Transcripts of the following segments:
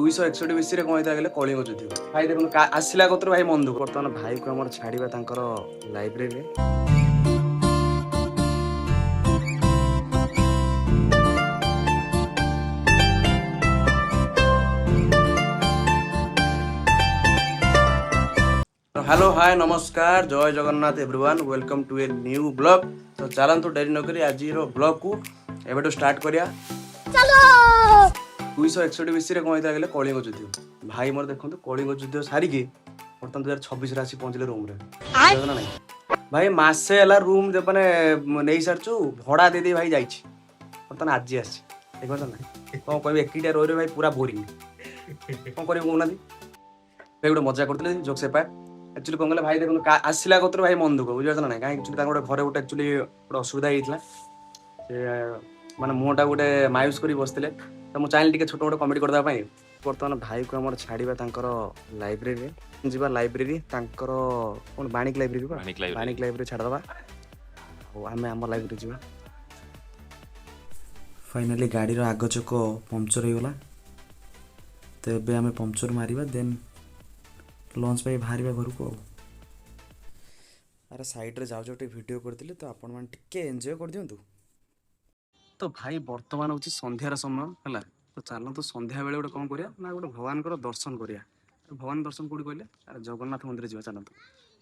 261 ବିସିରେ କଣ ହେଇଥିଲା କହିଲେ କଳିଙ୍ଗ ଯୁଦ୍ଧ। ଭାଇ ଦେଖନ୍ତୁ ଆସିଲା କତରୁ ଭାଇ ମନ ଦୁଃଖ। ବର୍ତ୍ତମାନ ଭାଇକୁ ଆମର ଛାଡ଼ିବା ତାଙ୍କର ଲାଇବ୍ରେରୀରେ। हेलो हाय नमस्कार जय Jagannath everyone welcome to a new blog. तो चलतु डेरी नक आज ब्लॉग को एवं स्टार्ट करिया। चलो 261 बिसी कौन होता है कलिंग युद्ध। भाई मोर देखो कलिंग युद्ध सारिकी बर्तमान 2026 आसी पहुंचले रूम रे ना नहीं भाई मासे है रूम मैंने नहीं सारचु भड़ा दे दे भाई जाइए बर्तमान आज आसी देख ना कौन कह एक रोरे भाई पूरा बोरिंग कौन कर भाई गोटे मजा करते जोक से पाए एक्चुअली कौन कहले भाई देखो आसला कतर भाई मन दुख बुझे ना कहीं गोटे घरे गोटे एक्चुअली गोटे असुविधा होता से माने मुहटा गोटे मायूस कर बसते तो मुझे चाहिए छोट मोट कमेडी करदेवाई। बर्तमान भाई को आम छाड़ा लाइब्रेरी जी लाइब्रेरी कौन बाणिक लाइब्रेरी बाणिक लाइब्रेरी छाड़देवा आम आम लाइब्रेरी जी। फाइनाली गाड़ी आग चक पंक्चर हो गला तो ये आम पंक्चर मारिबा देन लंच पे बाहर घर को अरे साइड रे जाओ वीडियो करते तो आपण मैंने टिके एंजॉय कर दिंतु। तो भाई वर्तमान हूँ संध्यार समय है तो चलतु संध्या बेले गोटे कौन करिया ना गोटे भगवान दर्शन करिया। भगवान दर्शन कौटी कहले अरे जगन्नाथ मंदिर जी चलतु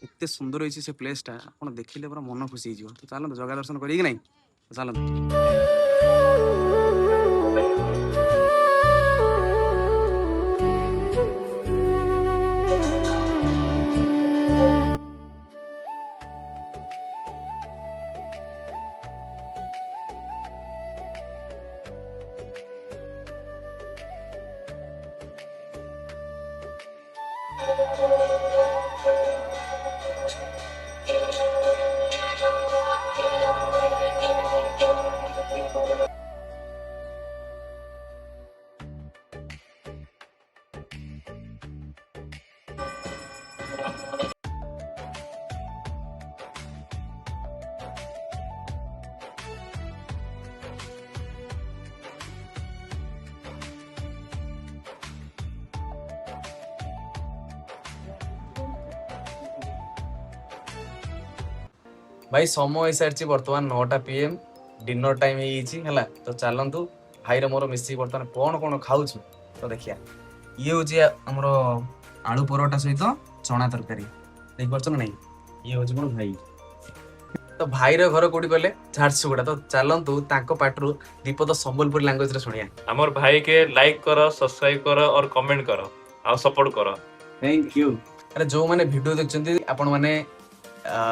एत सुंदर होती से प्लेसटा आप देखिले पूरा मन खुशी हो। तो चलतु जगह दर्शन करें कि नहीं चलतु। भाई समय हो सारी बर्तमान 9टा PM डिनर टाइम है तो चलतु भाई मोर मिसी बर्तमान कौन कौन खाऊ तो देखिया ये हूँ आमर आलू परोटा सहित चना तरकारी देख पार्छ ना नहीं ये हूँ मोर भाई। तो भाई घर कौटी कहले झारसुगुड़ा तो चलतु पाटरू दीपद संबलपुरी लैंग्वेज रे सुनिया। हमर भाई के लाइक करो सब्सक्राइब करो और कमेंट करो और सपोर्ट करो थैंक यू। अरे जो मैंने वीडियो देखछन्ती आपण माने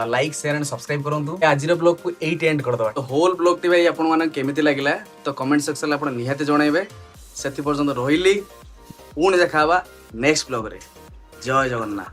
लाइक शेयर एंड सब्सक्राइब करूँ। आज ब्लॉग को एट एंड करदे तो होल ब्लॉग टी भाई आपन केमिति लागला तो कमेंट सेक्शन में निहाती जनइबे। से पर्यंत रही पुणी देखा नेक्स्ट ब्लॉग रे। जय जगन्नाथ।